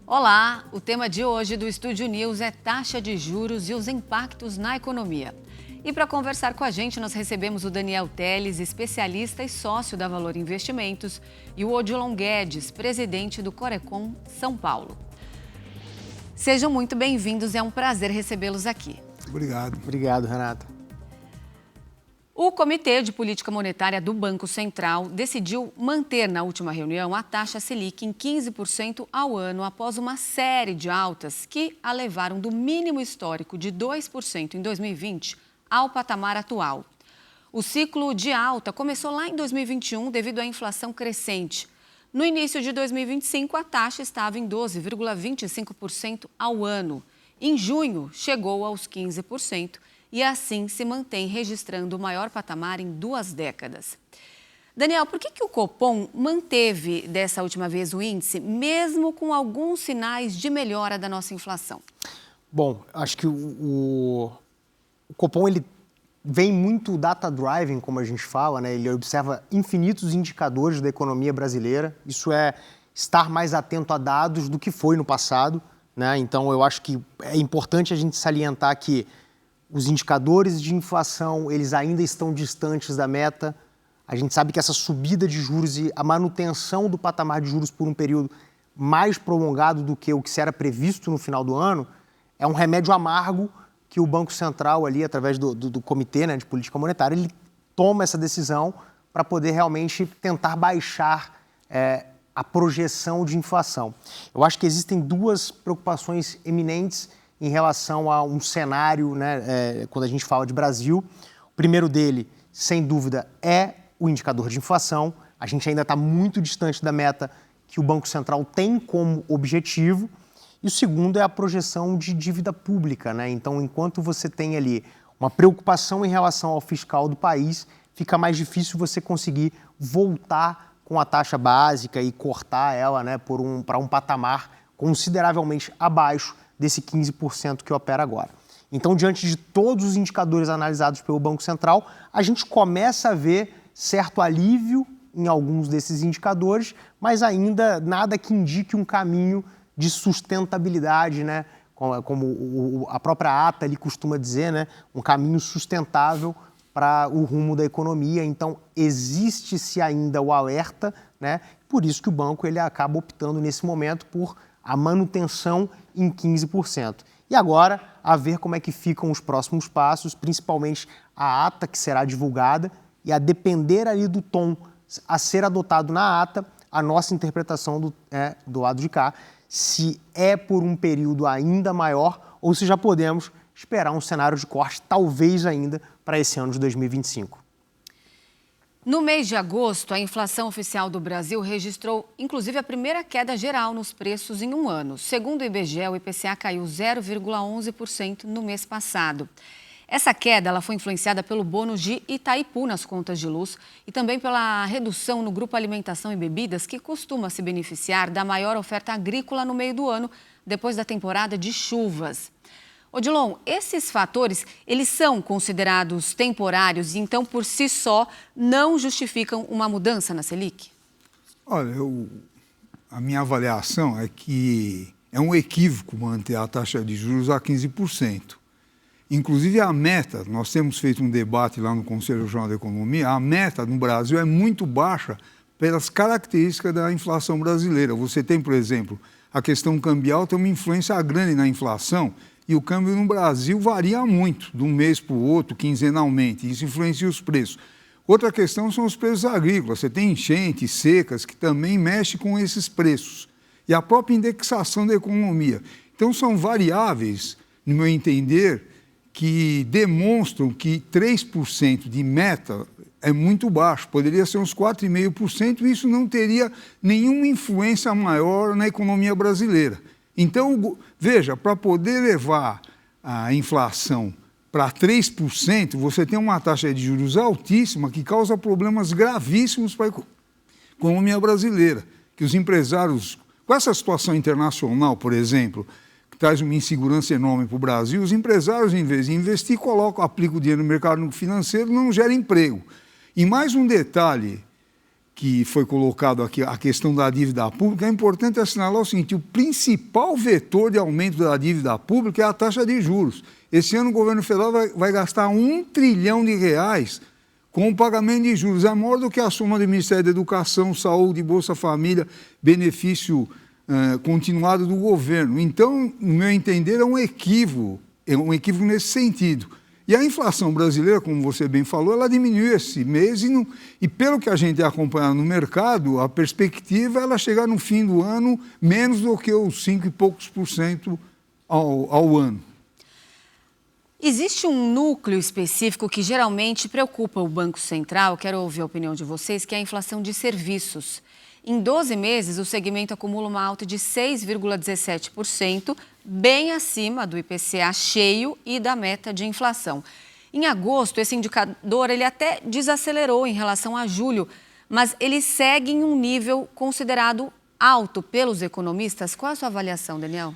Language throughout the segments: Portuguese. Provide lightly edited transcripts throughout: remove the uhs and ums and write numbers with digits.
Olá, o tema de hoje do Estúdio News é taxa de juros e os impactos na economia. E para conversar com a gente, nós recebemos o Daniel Teles, especialista e sócio da Valor Investimentos, e o Odilon Guedes, presidente do Corecon São Paulo. Sejam muito bem-vindos, é um prazer recebê-los aqui. Obrigado. Obrigado, Renata. O Comitê de Política Monetária do Banco Central decidiu manter na última reunião a taxa Selic em 15% ao ano após uma série de altas que a levaram do mínimo histórico de 2% em 2020 ao patamar atual. O ciclo de alta começou lá em 2021 devido à inflação crescente. No início de 2025, a taxa estava em 12,25% ao ano. Em junho, chegou aos 15%. E assim se mantém registrando o maior patamar em 2 décadas. Daniel, por que o Copom manteve dessa última vez o índice, mesmo com alguns sinais de melhora da nossa inflação? Bom, acho que o Copom ele vem muito data-driving, como a gente fala, né? Ele observa infinitos indicadores da economia brasileira. Isso é estar mais atento a dados do que foi no passado, né? Então, eu acho que é importante a gente salientar que os indicadores de inflação, eles ainda estão distantes da meta. A gente sabe que essa subida de juros e a manutenção do patamar de juros por um período mais prolongado do que o que era previsto no final do ano é um remédio amargo que o Banco Central, ali, através do Comitê, né, de Política Monetária, ele toma essa decisão para poder realmente tentar baixar a projeção de inflação. Eu acho que existem 2 preocupações eminentes em relação a um cenário, né, quando a gente fala de Brasil. O primeiro dele, sem dúvida, é o indicador de inflação. A gente ainda está muito distante da meta que o Banco Central tem como objetivo. E o segundo é a projeção de dívida pública, né? Então, enquanto você tem ali uma preocupação em relação ao fiscal do país, fica mais difícil você conseguir voltar com a taxa básica e cortar ela, né, para um patamar consideravelmente abaixo desse 15% que opera agora. Então, diante de todos os indicadores analisados pelo Banco Central, a gente começa a ver certo alívio em alguns desses indicadores, mas ainda nada que indique um caminho de sustentabilidade, né? Como a própria ata ali costuma dizer, né? Um caminho sustentável para o rumo da economia. Então, existe-se ainda o alerta, né? Por isso que o banco ele acaba optando nesse momento por a manutenção em 15%. E agora, a ver como é que ficam os próximos passos, principalmente a ata que será divulgada e a depender ali do tom a ser adotado na ata, a nossa interpretação do lado de cá, se é por um período ainda maior ou se já podemos esperar um cenário de corte, talvez ainda para esse ano de 2025. No mês de agosto, a inflação oficial do Brasil registrou, inclusive, a primeira queda geral nos preços em um ano. Segundo o IBGE, o IPCA caiu 0,11% no mês passado. Essa queda ela foi influenciada pelo bônus de Itaipu nas contas de luz e também pela redução no grupo Alimentação e Bebidas, que costuma se beneficiar da maior oferta agrícola no meio do ano, depois da temporada de chuvas. Odilon, esses fatores, eles são considerados temporários e, então, por si só, não justificam uma mudança na Selic? Olha, a minha avaliação é que é um equívoco manter a taxa de juros a 15%. Inclusive, a meta, nós temos feito um debate lá no Conselho Regional da Economia, a meta no Brasil é muito baixa pelas características da inflação brasileira. Você tem, por exemplo, a questão cambial tem uma influência grande na inflação. E o câmbio no Brasil varia muito, de um mês para o outro, quinzenalmente. Isso influencia os preços. Outra questão são os preços agrícolas. Você tem enchentes, secas, que também mexem com esses preços. E a própria indexação da economia. Então, são variáveis, no meu entender, que demonstram que 3% de meta é muito baixo. Poderia ser uns 4,5% e isso não teria nenhuma influência maior na economia brasileira. Então, veja, para poder levar a inflação para 3%, você tem uma taxa de juros altíssima que causa problemas gravíssimos para a economia brasileira. Que os empresários, com essa situação internacional, por exemplo, que traz uma insegurança enorme para o Brasil, os empresários, em vez de investir, aplicam o dinheiro no mercado financeiro e não gera emprego. E mais um detalhe que foi colocado aqui, a questão da dívida pública, é importante assinalar o seguinte: o principal vetor de aumento da dívida pública é a taxa de juros. Esse ano o governo federal vai gastar R$1 trilhão com o pagamento de juros. É maior do que a soma do Ministério da Educação, Saúde, Bolsa Família, benefício continuado do governo. Então, no meu entender, é um equívoco nesse sentido. E a inflação brasileira, como você bem falou, ela diminuiu esse mês e pelo que a gente acompanha no mercado, a perspectiva é ela chegar no fim do ano menos do que os 5 e poucos % ao ano. Existe um núcleo específico que geralmente preocupa o Banco Central, quero ouvir a opinião de vocês, que é a inflação de serviços. Em 12 meses, o segmento acumula uma alta de 6,17%, bem acima do IPCA cheio e da meta de inflação. Em agosto, esse indicador ele até desacelerou em relação a julho, mas ele segue em um nível considerado alto pelos economistas. Qual é a sua avaliação, Daniel?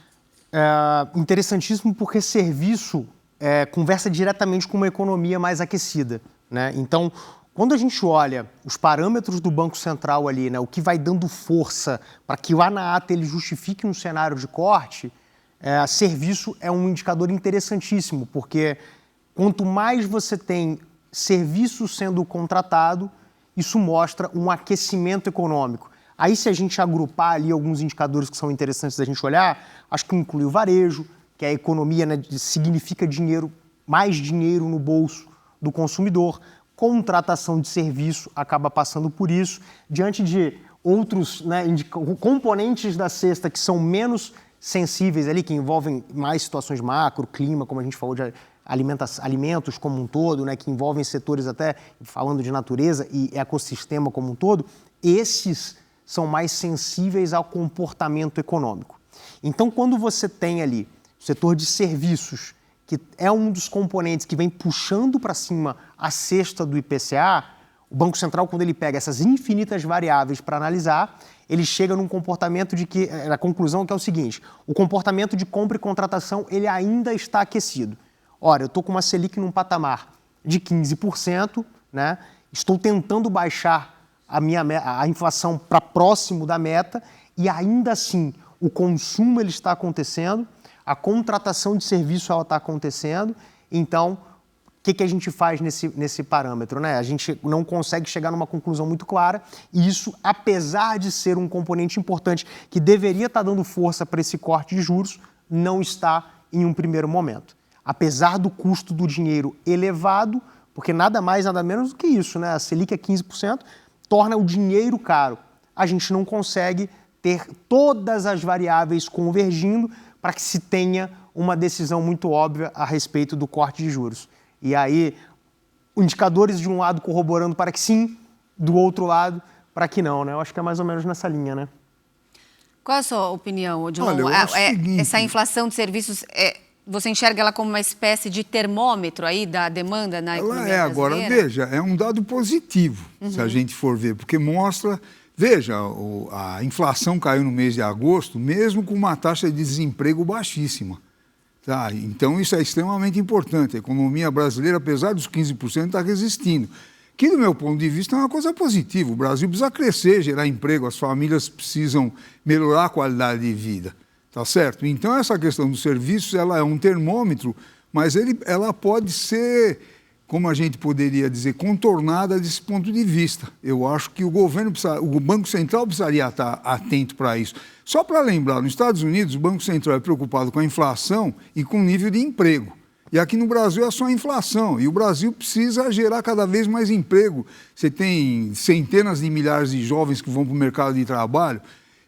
Interessantíssimo porque serviço conversa diretamente com uma economia mais aquecida, né? Então, quando a gente olha os parâmetros do Banco Central ali, né, o que vai dando força para que lá na ata ele justifique um cenário de corte, serviço é um indicador interessantíssimo, porque quanto mais você tem serviço sendo contratado, isso mostra um aquecimento econômico. Aí, se a gente agrupar ali alguns indicadores que são interessantes da gente olhar, acho que inclui o varejo, que a economia, né, significa dinheiro, mais dinheiro no bolso do consumidor. Contratação de serviço acaba passando por isso, diante de outros, né, componentes da cesta que são menos sensíveis ali, que envolvem mais situações macro, clima, como a gente falou de alimentos como um todo, né, que envolvem setores até, falando de natureza e ecossistema como um todo, esses são mais sensíveis ao comportamento econômico. Então, quando você tem ali o setor de serviços, que é um dos componentes que vem puxando para cima a cesta do IPCA, o Banco Central, quando ele pega essas infinitas variáveis para analisar, ele chega num comportamento a conclusão que é o seguinte: o comportamento de compra e contratação ele ainda está aquecido. Ora, eu estou com uma Selic num patamar de 15%, né? Estou tentando baixar a inflação para próximo da meta e ainda assim o consumo ele está acontecendo, a contratação de serviço está acontecendo. Então, o que a gente faz nesse parâmetro, né? A gente não consegue chegar numa conclusão muito clara e isso, apesar de ser um componente importante que deveria estar dando força para esse corte de juros, não está em um primeiro momento. Apesar do custo do dinheiro elevado, porque nada mais, nada menos do que isso, né? A Selic é 15%, torna o dinheiro caro. A gente não consegue ter todas as variáveis convergindo para que se tenha uma decisão muito óbvia a respeito do corte de juros. E aí, indicadores de um lado corroborando para que sim, do outro lado para que não, né? Eu acho que é mais ou menos nessa linha, né? Qual é a sua opinião, Odilon? Olha, eu acho o seguinte, essa inflação de serviços, você enxerga ela como uma espécie de termômetro aí da demanda na economia brasileira? Agora, veja, é um dado positivo, se a gente for ver, porque mostra... Veja, a inflação caiu no mês de agosto, mesmo com uma taxa de desemprego baixíssima. Tá? Então, isso é extremamente importante. A economia brasileira, apesar dos 15%, está resistindo. Que, do meu ponto de vista, é uma coisa positiva. O Brasil precisa crescer, gerar emprego, as famílias precisam melhorar a qualidade de vida. Tá certo? Então, essa questão dos serviços, ela é um termômetro, mas ela pode ser, como a gente poderia dizer, contornada desse ponto de vista. Eu acho que o Banco Central precisaria estar atento para isso. Só para lembrar, nos Estados Unidos, o Banco Central é preocupado com a inflação e com o nível de emprego. E aqui no Brasil é só a inflação. E o Brasil precisa gerar cada vez mais emprego. Você tem centenas de milhares de jovens que vão para o mercado de trabalho.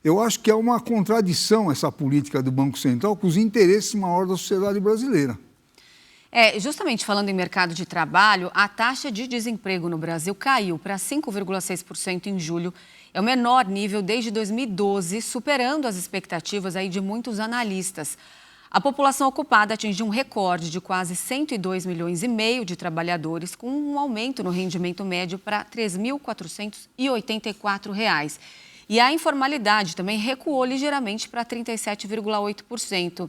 Eu acho que é uma contradição essa política do Banco Central com os interesses maiores da sociedade brasileira. Justamente falando em mercado de trabalho, a taxa de desemprego no Brasil caiu para 5,6% em julho. É o menor nível desde 2012, superando as expectativas aí de muitos analistas. A população ocupada atingiu um recorde de quase 102 milhões e meio de trabalhadores, com um aumento no rendimento médio para R$ 3.484. E a informalidade também recuou ligeiramente para 37,8%.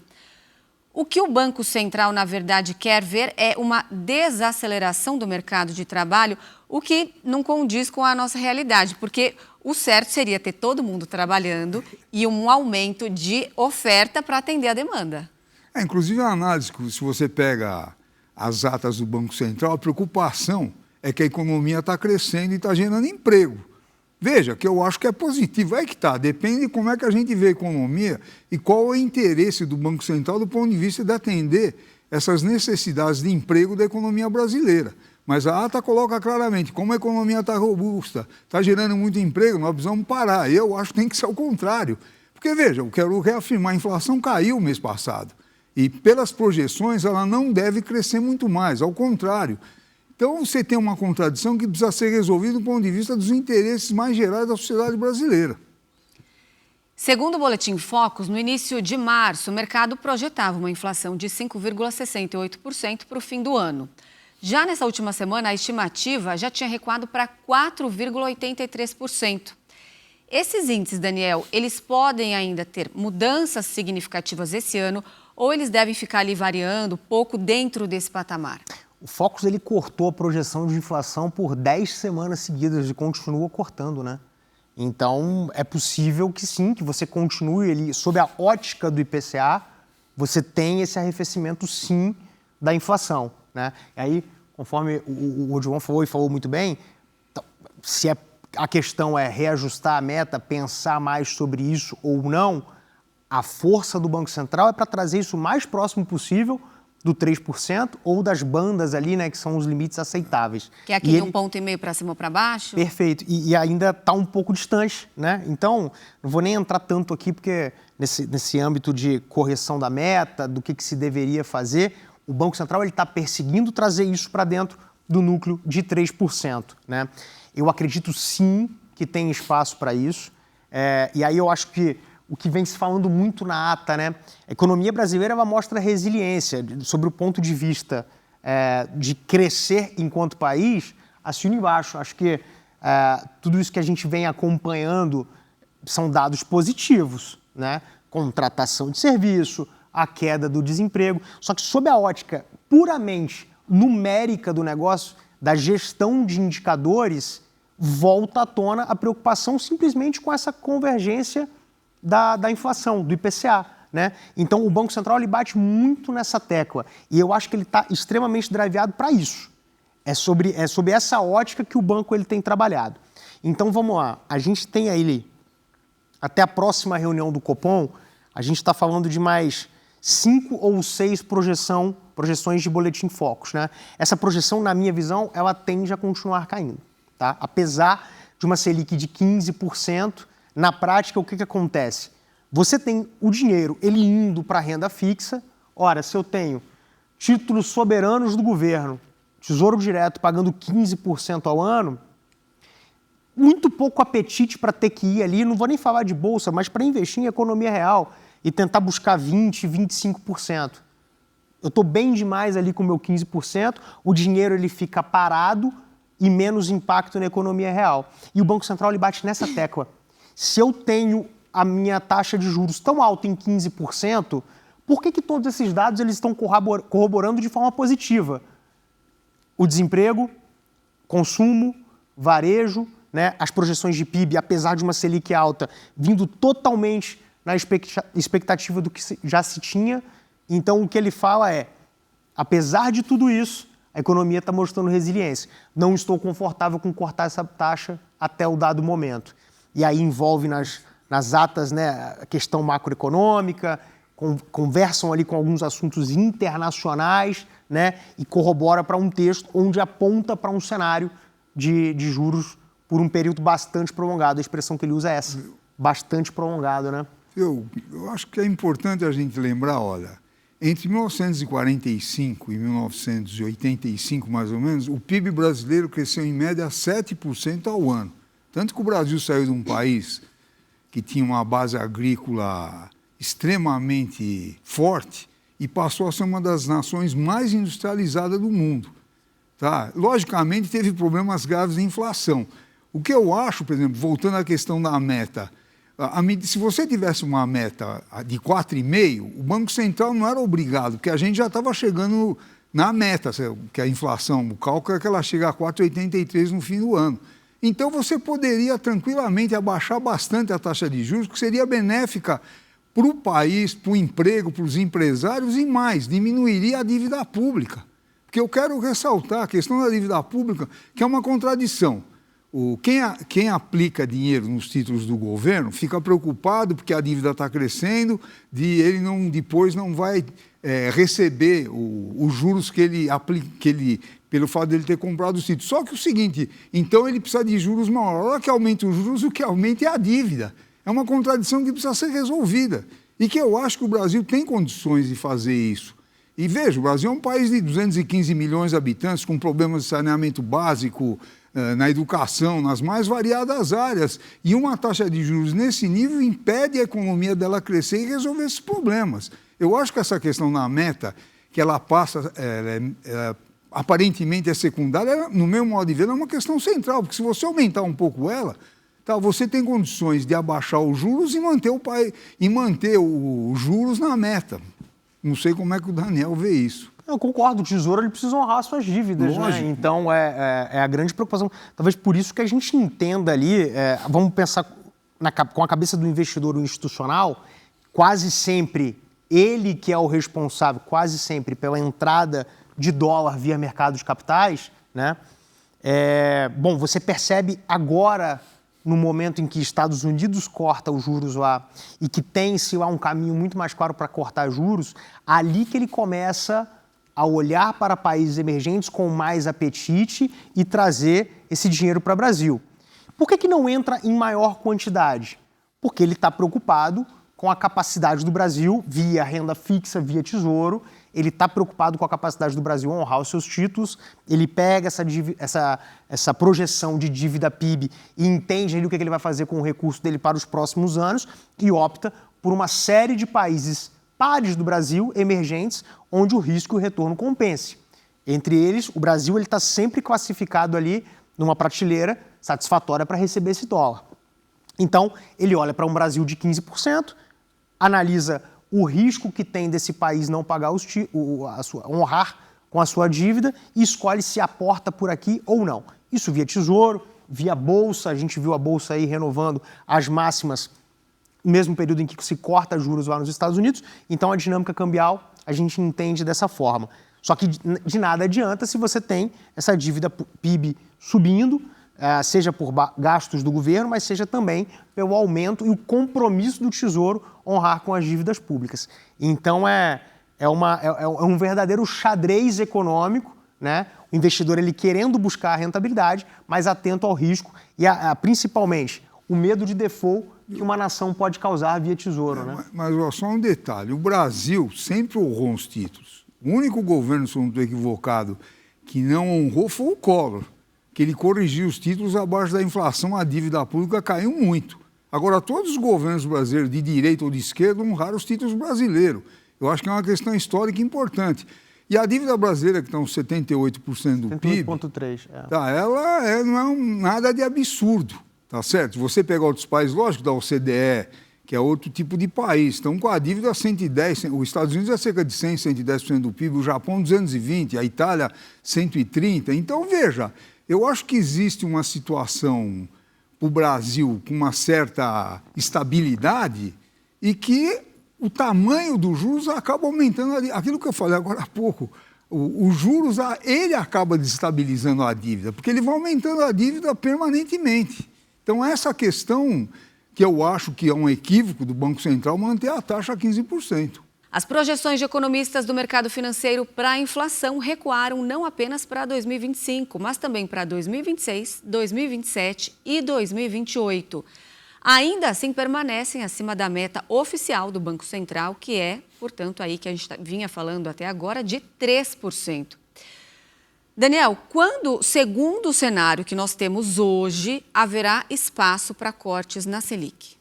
O que o Banco Central, na verdade, quer ver é uma desaceleração do mercado de trabalho. o que não condiz com a nossa realidade, porque o certo seria ter todo mundo trabalhando e um aumento de oferta para atender a demanda. Inclusive a análise, se você pega as atas do Banco Central, a preocupação é que a economia está crescendo e está gerando emprego. Veja, que eu acho que é positivo. Aí que está, depende de como é que a gente vê a economia e qual é o interesse do Banco Central do ponto de vista de atender essas necessidades de emprego da economia brasileira. Mas a ata coloca claramente, como a economia está robusta, está gerando muito emprego, nós precisamos parar. Eu acho que tem que ser o contrário. Porque, veja, eu quero reafirmar, a inflação caiu mês passado. E, pelas projeções, ela não deve crescer muito mais, ao contrário. Então, você tem uma contradição que precisa ser resolvida do ponto de vista dos interesses mais gerais da sociedade brasileira. Segundo o Boletim Focus, no início de março, o mercado projetava uma inflação de 5,68% para o fim do ano. Já nessa última semana, a estimativa já tinha recuado para 4,83%. Esses índices, Daniel, eles podem ainda ter mudanças significativas esse ano ou eles devem ficar ali variando pouco dentro desse patamar? O Focus ele cortou a projeção de inflação por 10 semanas seguidas e continua cortando, né? Então, é possível que sim, que você continue ali, sob a ótica do IPCA, você tem esse arrefecimento sim da inflação, né? E aí, conforme o João falou e falou muito bem, se a questão é reajustar a meta, pensar mais sobre isso ou não, a força do Banco Central é para trazer isso o mais próximo possível do 3% ou das bandas ali, né, que são os limites aceitáveis. Que é aquele 1,5 ponto para cima ou para baixo? Perfeito. E ainda está um pouco distante, né? Então, não vou nem entrar tanto aqui, porque nesse âmbito de correção da meta, do que se deveria fazer, o Banco Central está perseguindo trazer isso para dentro do núcleo de 3%, né? Eu acredito sim que tem espaço para isso. E aí eu acho que o que vem se falando muito na ata, né? A economia brasileira ela mostra resiliência sobre o ponto de vista de crescer enquanto país, assina embaixo. Acho que tudo isso que a gente vem acompanhando são dados positivos, né? Contratação de serviço, a queda do desemprego. Só que sob a ótica puramente numérica do negócio, da gestão de indicadores, volta à tona a preocupação simplesmente com essa convergência da inflação, do IPCA, né? Então, o Banco Central ele bate muito nessa tecla e eu acho que ele está extremamente driveado para isso. É sobre essa ótica que o banco ele tem trabalhado. Então, vamos lá. A gente tem aí, até a próxima reunião do Copom, a gente está falando de mais 5 ou 6 projeções de Boletim Focus, né? Essa projeção, na minha visão, ela tende a continuar caindo, tá? Apesar de uma Selic de 15%, na prática, o que acontece? Você tem o dinheiro, ele indo para a renda fixa. Ora, se eu tenho títulos soberanos do governo, Tesouro Direto pagando 15% ao ano, muito pouco apetite para ter que ir ali, não vou nem falar de bolsa, mas para investir em economia real e tentar buscar 20%, 25%. Eu estou bem demais ali com o meu 15%, o dinheiro ele fica parado e menos impacto na economia real. E o Banco Central ele bate nessa tecla. Se eu tenho a minha taxa de juros tão alta em 15%, por que todos esses dados eles estão corroborando de forma positiva? O desemprego, consumo, varejo, né, as projeções de PIB, apesar de uma Selic alta, vindo totalmente na expectativa do que já se tinha. Então, o que ele fala é, apesar de tudo isso, a economia está mostrando resiliência. Não estou confortável com cortar essa taxa até o dado momento. E aí envolve nas atas, né, a questão macroeconômica, conversam ali com alguns assuntos internacionais, né, e corrobora para um texto onde aponta para um cenário de juros por um período bastante prolongado. A expressão que ele usa é essa, bastante prolongado, né? Eu acho que é importante a gente lembrar, olha, entre 1945 e 1985, mais ou menos, o PIB brasileiro cresceu em média 7% ao ano. Tanto que o Brasil saiu de um país que tinha uma base agrícola extremamente forte e passou a ser uma das nações mais industrializadas do mundo. Tá? Logicamente, teve problemas graves de inflação. O que eu acho, por exemplo, voltando à questão da meta, se você tivesse uma meta de 4,5, o Banco Central não era obrigado, porque a gente já estava chegando na meta, que a inflação, o cálculo é que ela chega a 4,83 no fim do ano. Então, você poderia tranquilamente abaixar bastante a taxa de juros, que seria benéfica para o país, para o emprego, para os empresários e mais, diminuiria a dívida pública. Porque eu quero ressaltar a questão da dívida pública, que é uma contradição. Quem aplica dinheiro nos títulos do governo fica preocupado porque a dívida está crescendo, ele depois não vai receber os juros que ele pelo fato de ele ter comprado os títulos. Só que o seguinte, então ele precisa de juros maiores. A hora que aumenta os juros, o que aumenta é a dívida. É uma contradição que precisa ser resolvida. E que eu acho que o Brasil tem condições de fazer isso. E veja, o Brasil é um país de 215 milhões de habitantes, com problemas de saneamento básico, na educação, nas mais variadas áreas. E uma taxa de juros nesse nível impede a economia dela crescer e resolver esses problemas. Eu acho que essa questão na meta, que ela passa, aparentemente é secundária, no meu modo de ver, é uma questão central, porque se você aumentar um pouco ela, tá, você tem condições de abaixar os juros e manter os juros na meta. Não sei como é que o Daniel vê isso. Eu concordo, o Tesouro ele precisa honrar suas dívidas, né? Então é a grande preocupação. Talvez por isso que a gente entenda ali, vamos pensar com a cabeça do investidor institucional, quase sempre ele que é o responsável, quase sempre, pela entrada de dólar via mercado de capitais, né? Bom, você percebe agora, no momento em que Estados Unidos corta os juros lá e que tem-se lá um caminho muito mais claro para cortar juros, ali que ele começa a olhar para países emergentes com mais apetite e trazer esse dinheiro para o Brasil. Por que não entra em maior quantidade? Porque ele está preocupado com a capacidade do Brasil, via renda fixa, via tesouro, ele está preocupado com a capacidade do Brasil honrar os seus títulos, ele pega essa projeção de dívida PIB e entende ali o que ele vai fazer com o recurso dele para os próximos anos e opta por uma série de países pares do Brasil, emergentes, onde o risco e o retorno compense. Entre eles, o Brasil está sempre classificado ali numa prateleira satisfatória para receber esse dólar. Então, ele olha para um Brasil de 15%, analisa o risco que tem desse país não pagar honrar com a sua dívida e escolhe se aporta por aqui ou não. Isso via tesouro, via bolsa, a gente viu a bolsa aí renovando as máximas no mesmo período em que se corta juros lá nos Estados Unidos, então a dinâmica cambial a gente entende dessa forma. Só que de nada adianta se você tem essa dívida PIB subindo, seja por gastos do governo, mas seja também pelo aumento e o compromisso do Tesouro honrar com as dívidas públicas. Então é um verdadeiro xadrez econômico, né? O investidor ele querendo buscar a rentabilidade, mas atento ao risco e principalmente o medo de default que uma nação pode causar via Tesouro. Né? Mas só um detalhe, o Brasil sempre honrou os títulos. O único governo, se eu não estou equivocado, que não honrou foi o Collor, que ele corrigiu os títulos abaixo da inflação, a dívida pública caiu muito. Agora, todos os governos brasileiros, de direita ou de esquerda, honraram os títulos brasileiros. Eu acho que é uma questão histórica importante. E a dívida brasileira, que está uns 78% do PIB, 78,3%. Ela não é nada de absurdo, tá certo? Você pegar outros países, lógico, da OCDE, que é outro tipo de país, estão com a dívida 110%, os Estados Unidos é cerca de 100%, 110% do PIB, o Japão 220%, a Itália 130%. Então, veja, eu acho que existe uma situação para o Brasil com uma certa estabilidade e que o tamanho dos juros acaba aumentando. Aquilo que eu falei agora há pouco, os juros, ele acaba desestabilizando a dívida, porque ele vai aumentando a dívida permanentemente. Então, essa questão que eu acho que é um equívoco do Banco Central manter a taxa a 15%. As projeções de economistas do mercado financeiro para a inflação recuaram não apenas para 2025, mas também para 2026, 2027 e 2028. Ainda assim, permanecem acima da meta oficial do Banco Central, que é, portanto, aí que a gente vinha falando até agora, de 3%. Daniel, quando, segundo o cenário que nós temos hoje, haverá espaço para cortes na Selic?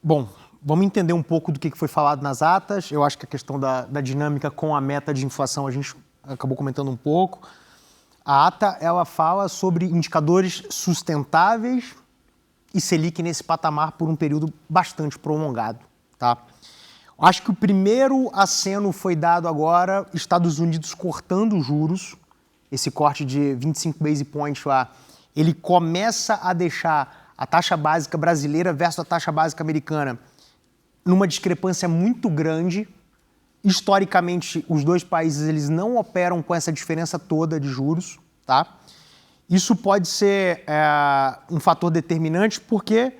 Bom, vamos entender um pouco do que foi falado nas atas. Eu acho que a questão da dinâmica com a meta de inflação a gente acabou comentando um pouco. A ata, ela fala sobre indicadores sustentáveis e Selic nesse patamar por um período bastante prolongado, tá? Acho que o primeiro aceno foi dado agora, Estados Unidos cortando os juros, esse corte de 25 base points lá, ele começa a deixar a taxa básica brasileira versus a taxa básica americana numa discrepância muito grande. Historicamente, os dois países eles não operam com essa diferença toda de juros, tá? Isso pode ser um fator determinante porque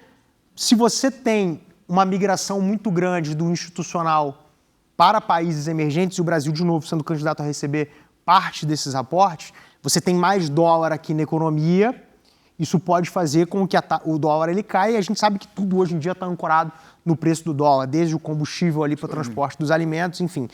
se você tem uma migração muito grande do institucional para países emergentes, e o Brasil, de novo, sendo candidato a receber parte desses aportes, você tem mais dólar aqui na economia, isso pode fazer com que o dólar ele caia, e a gente sabe que tudo hoje em dia está ancorado no preço do dólar, desde o combustível ali para o transporte dos alimentos, enfim,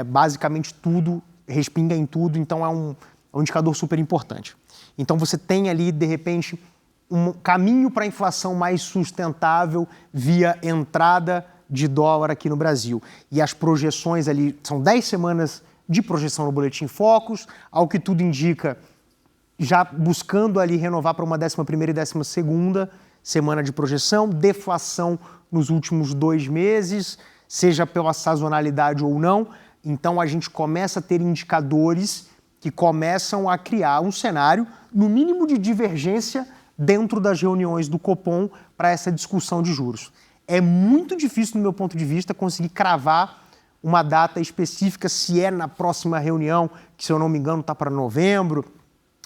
basicamente tudo, respinga em tudo, então é um indicador super importante. Então você tem ali, de repente, um caminho para a inflação mais sustentável via entrada de dólar aqui no Brasil. E as projeções ali, são 10 semanas de projeção no Boletim Focus, ao que tudo indica, já buscando ali renovar para uma 11ª e 12ª semana de projeção, deflação nos últimos 2 meses, seja pela sazonalidade ou não. Então a gente começa a ter indicadores que começam a criar um cenário, no mínimo de divergência, dentro das reuniões do Copom para essa discussão de juros. É muito difícil, no meu ponto de vista, conseguir cravar uma data específica, se é na próxima reunião, que, se eu não me engano, está para novembro,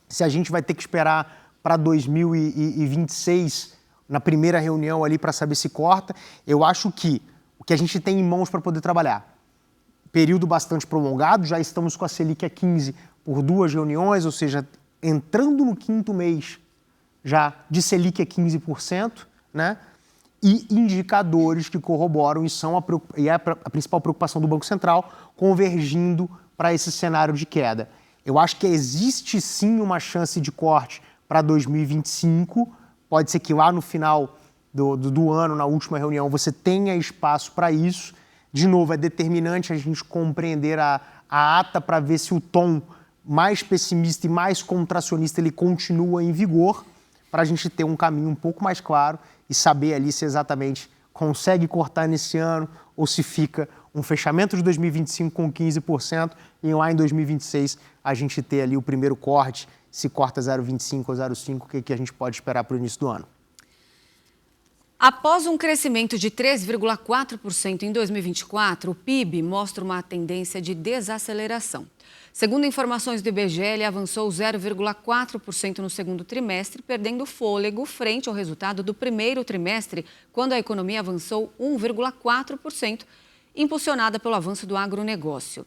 se a gente vai ter que esperar para 2026, na primeira reunião ali, para saber se corta. Eu acho que o que a gente tem em mãos para poder trabalhar, período bastante prolongado, já estamos com a Selic a 15 por 2 reuniões, ou seja, entrando no 5º mês já de Selic a 15%, né? E indicadores que corroboram e são a principal preocupação do Banco Central, convergindo para esse cenário de queda. Eu acho que existe sim uma chance de corte para 2025, pode ser que lá no final do ano, na última reunião, você tenha espaço para isso. De novo, é determinante a gente compreender a ata para ver se o tom mais pessimista e mais contracionista ele continua em vigor, para a gente ter um caminho um pouco mais claro e saber ali se exatamente consegue cortar nesse ano ou se fica um fechamento de 2025 com 15% e lá em 2026 a gente ter ali o primeiro corte, se corta 0,25 ou 0,5, o que a gente pode esperar para o início do ano. Após um crescimento de 3,4% em 2024, o PIB mostra uma tendência de desaceleração. Segundo informações do IBGE, ele avançou 0,4% no segundo trimestre, perdendo fôlego frente ao resultado do primeiro trimestre, quando a economia avançou 1,4%, impulsionada pelo avanço do agronegócio.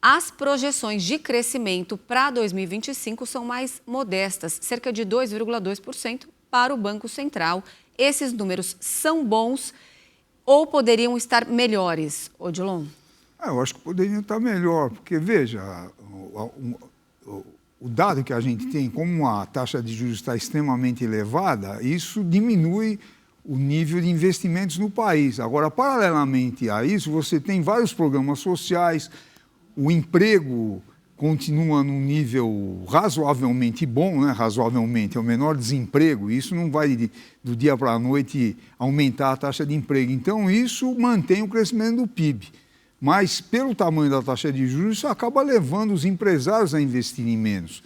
As projeções de crescimento para 2025 são mais modestas, cerca de 2,2% para o Banco Central. Esses números são bons ou poderiam estar melhores, Odilon? Eu acho que poderiam estar melhor, porque, veja, o dado que a gente tem, como a taxa de juros está extremamente elevada, isso diminui o nível de investimentos no país. Agora, paralelamente a isso, você tem vários programas sociais, o emprego continua num nível razoavelmente bom, né? Razoavelmente, é o menor desemprego, isso não vai do dia para a noite aumentar a taxa de emprego. Então, isso mantém o crescimento do PIB. Mas, pelo tamanho da taxa de juros, isso acaba levando os empresários a investirem menos.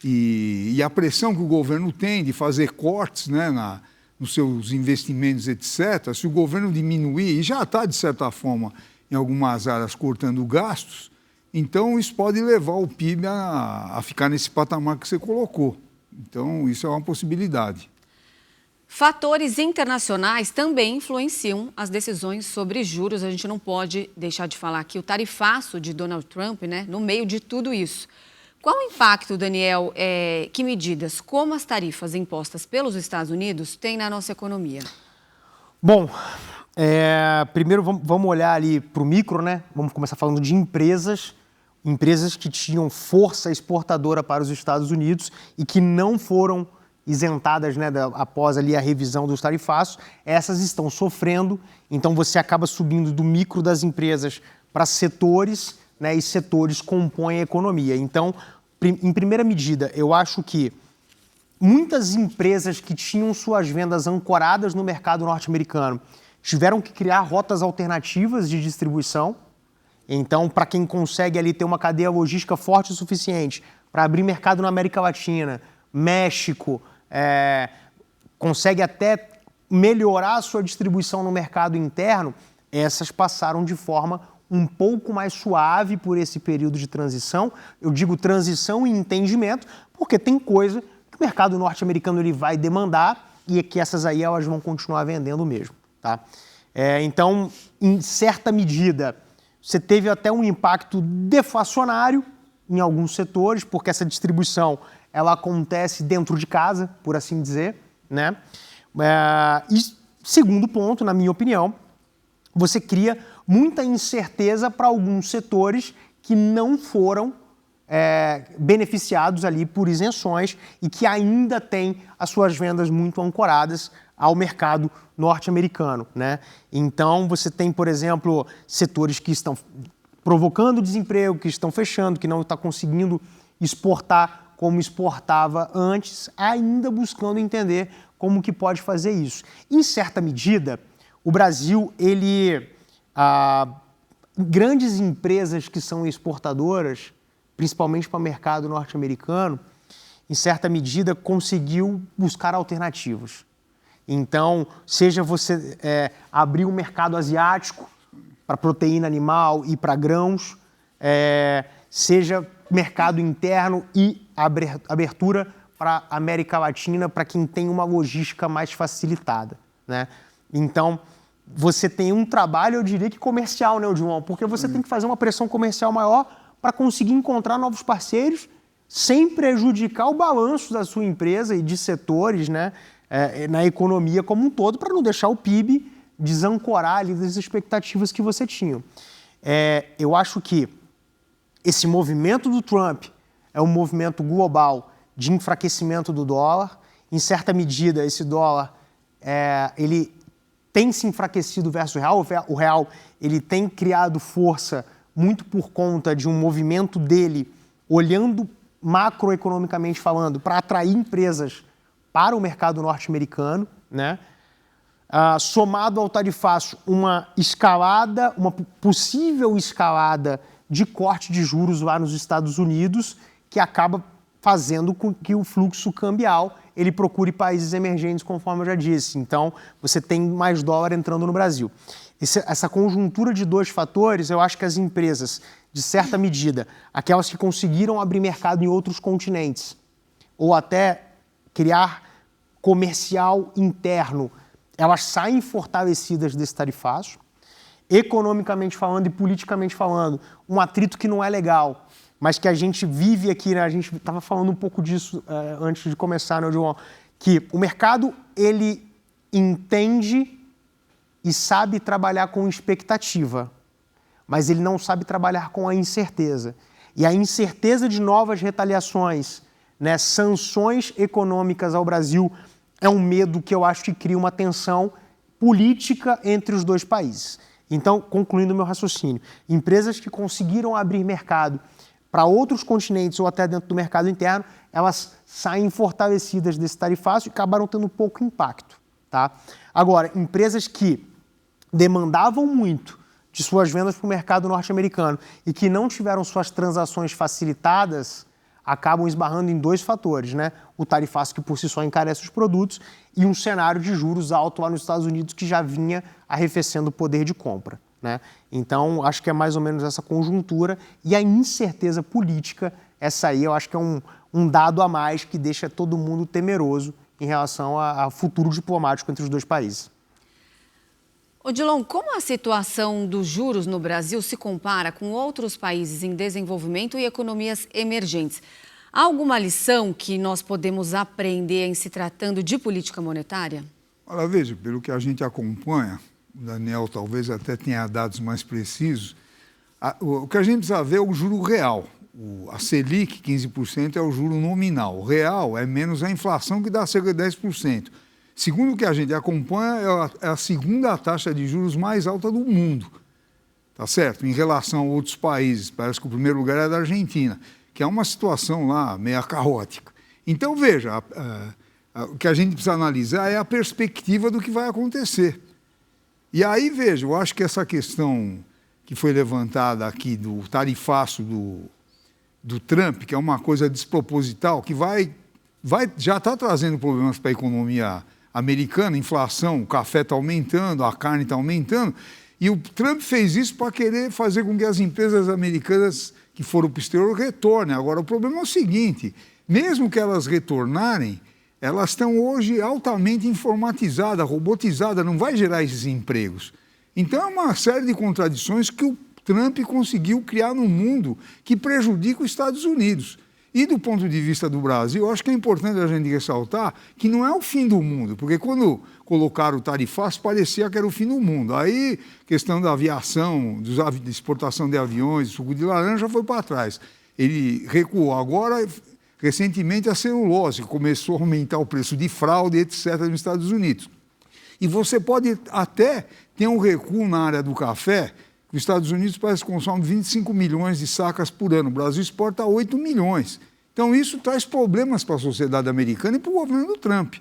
E a pressão que o governo tem de fazer cortes, né, nos seus investimentos, etc., se o governo diminuir, e já está, de certa forma, em algumas áreas cortando gastos, então isso pode levar o PIB a ficar nesse patamar que você colocou. Então, isso é uma possibilidade. Fatores internacionais também influenciam as decisões sobre juros. A gente não pode deixar de falar aqui o tarifaço de Donald Trump, né, no meio de tudo isso. Qual o impacto, Daniel, que medidas como as tarifas impostas pelos Estados Unidos têm na nossa economia? Bom, primeiro vamos olhar ali para o micro, né? Vamos começar falando de empresas que tinham força exportadora para os Estados Unidos e que não foram isentadas, né, após ali a revisão dos tarifaços. Essas estão sofrendo, então você acaba subindo do micro das empresas para setores, né, e setores compõem a economia. Então, em primeira medida, eu acho que muitas empresas que tinham suas vendas ancoradas no mercado norte-americano tiveram que criar rotas alternativas de distribuição. Então, para quem consegue ali ter uma cadeia logística forte o suficiente para abrir mercado na América Latina, México, consegue até melhorar a sua distribuição no mercado interno, essas passaram de forma um pouco mais suave por esse período de transição. Eu digo transição e entendimento, porque tem coisa que o mercado norte-americano ele vai demandar e que essas aí elas vão continuar vendendo mesmo. Tá? Então, em certa medida, você teve até um impacto deflacionário em alguns setores, porque essa distribuição ela acontece dentro de casa, por assim dizer, né? E segundo ponto, na minha opinião, você cria muita incerteza para alguns setores que não foram beneficiados ali por isenções e que ainda têm as suas vendas muito ancoradas ao mercado norte-americano, né? Então, você tem, por exemplo, setores que estão provocando desemprego, que estão fechando, que não está conseguindo exportar como exportava antes, ainda buscando entender como que pode fazer isso. Em certa medida, o Brasil, grandes empresas que são exportadoras, principalmente para o mercado norte-americano, em certa medida conseguiu buscar alternativas. Então, seja você abrir um mercado asiático para proteína animal e para grãos, seja mercado interno e abertura para a América Latina, para quem tem uma logística mais facilitada, né? Então, você tem um trabalho, eu diria que comercial, né, Odilon? Porque você tem que fazer uma pressão comercial maior para conseguir encontrar novos parceiros sem prejudicar o balanço da sua empresa e de setores, né, na economia como um todo, para não deixar o PIB desancorar ali das expectativas que você tinha. Eu acho que esse movimento do Trump é um movimento global de enfraquecimento do dólar. Em certa medida, esse dólar ele tem se enfraquecido versus o real. O real ele tem criado força muito por conta de um movimento dele, olhando macroeconomicamente falando, para atrair empresas para o mercado norte-americano, né? Somado ao tarifácio, uma possível escalada de corte de juros lá nos Estados Unidos, que acaba fazendo com que o fluxo cambial ele procure países emergentes, conforme eu já disse. Então, você tem mais dólar entrando no Brasil. Essa conjuntura de dois fatores, eu acho que as empresas, de certa medida, aquelas que conseguiram abrir mercado em outros continentes, ou até criar comercial interno, elas saem fortalecidas desse tarifácio. Economicamente falando e politicamente falando, um atrito que não é legal, mas que a gente vive aqui, né? A gente estava falando um pouco disso antes de começar, né, João? Que o mercado, ele entende e sabe trabalhar com expectativa, mas ele não sabe trabalhar com a incerteza. E a incerteza de novas retaliações, né, sanções econômicas ao Brasil, é um medo que eu acho que cria uma tensão política entre os dois países. Então, concluindo o meu raciocínio, empresas que conseguiram abrir mercado para outros continentes ou até dentro do mercado interno, elas saem fortalecidas desse tarifácio e acabaram tendo pouco impacto, tá? Agora, empresas que demandavam muito de suas vendas para o mercado norte-americano e que não tiveram suas transações facilitadas, acabam esbarrando em dois fatores, né? O tarifácio, que por si só encarece os produtos, e um cenário de juros alto lá nos Estados Unidos que já vinha arrefecendo o poder de compra, né? Então, acho que é mais ou menos essa conjuntura, e a incerteza política, essa aí eu acho que é um dado a mais que deixa todo mundo temeroso em relação ao futuro diplomático entre os dois países. Odilon, como a situação dos juros no Brasil se compara com outros países em desenvolvimento e economias emergentes? Há alguma lição que nós podemos aprender em se tratando de política monetária? Olha, veja, pelo que a gente acompanha, o Daniel talvez até tenha dados mais precisos, o que a gente precisa ver é o juro real. A Selic, 15%, é o juro nominal. O real é menos a inflação, que dá cerca de 10%. Segundo o que a gente acompanha, é a segunda taxa de juros mais alta do mundo, tá certo? Em relação a outros países, parece que o primeiro lugar é da Argentina, que é uma situação lá meio caótica. Então, veja, o que a gente precisa analisar é a perspectiva do que vai acontecer. E aí, veja, eu acho que essa questão que foi levantada aqui do tarifaço do Trump, que é uma coisa desproposital, que já está trazendo problemas para a economia americana, inflação, o café está aumentando, a carne está aumentando, e o Trump fez isso para querer fazer com que as empresas americanas que foram para o exterior retornem. Agora, o problema é o seguinte, mesmo que elas retornarem, elas estão hoje altamente informatizadas, robotizadas, não vai gerar esses empregos. Então, é uma série de contradições que o Trump conseguiu criar no mundo que prejudica os Estados Unidos. E do ponto de vista do Brasil, eu acho que é importante a gente ressaltar que não é o fim do mundo, porque quando colocaram o tarifaço, parecia que era o fim do mundo. Aí, questão da aviação, de exportação de aviões, suco de laranja foi para trás. Ele recuou. Agora, recentemente, a celulose começou a aumentar o preço de fralda, etc., nos Estados Unidos. E você pode até ter um recuo na área do café. Os Estados Unidos parece que consomem 25 milhões de sacas por ano. O Brasil exporta 8 milhões. Então, isso traz problemas para a sociedade americana e para o governo do Trump.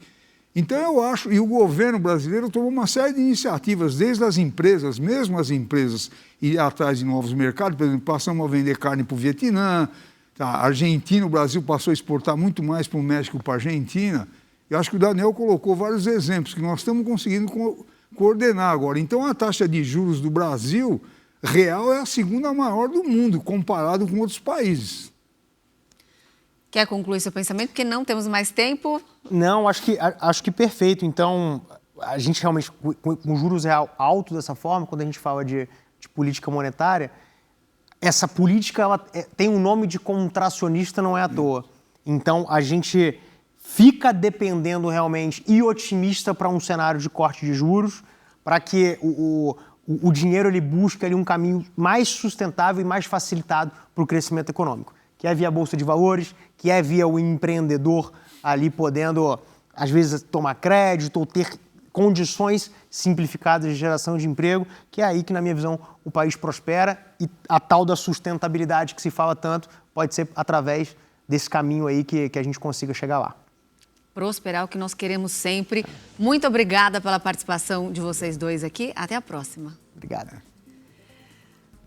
Então, eu acho, e o governo brasileiro tomou uma série de iniciativas, desde as empresas, mesmo as empresas, ir atrás de novos mercados. Por exemplo, passamos a vender carne para o Vietnã, tá? A Argentina, o Brasil passou a exportar muito mais para o México e para a Argentina. Eu acho que o Daniel colocou vários exemplos que nós estamos conseguindo coordenar agora. Então, a taxa de juros do Brasil real é a segunda maior do mundo, comparado com outros países. Quer concluir seu pensamento? Porque não temos mais tempo. Não, acho que perfeito. Então, a gente realmente, com juros real alto dessa forma, quando a gente fala de política monetária, essa política ela tem um nome de contracionista, não é à toa. Então, a gente fica dependendo realmente e otimista para um cenário de corte de juros, para que o dinheiro ele busque ali um caminho mais sustentável e mais facilitado para o crescimento econômico, que é via Bolsa de Valores, que é via o empreendedor ali podendo, às vezes, tomar crédito ou ter condições simplificadas de geração de emprego, que é aí que, na minha visão, o país prospera e a tal da sustentabilidade que se fala tanto pode ser através desse caminho aí que a gente consiga chegar lá. Prosperar o que nós queremos sempre. Muito obrigada pela participação de vocês dois aqui. Até a próxima. Obrigado.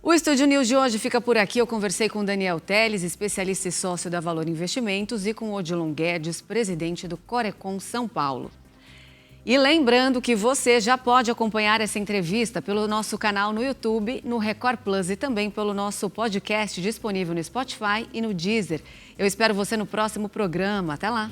O Estúdio News de hoje fica por aqui. Eu conversei com Daniel Teles, especialista e sócio da Valor Investimentos, e com Odilon Guedes, presidente do Corecon São Paulo. E lembrando que você já pode acompanhar essa entrevista pelo nosso canal no YouTube, no Record Plus e também pelo nosso podcast disponível no Spotify e no Deezer. Eu espero você no próximo programa. Até lá!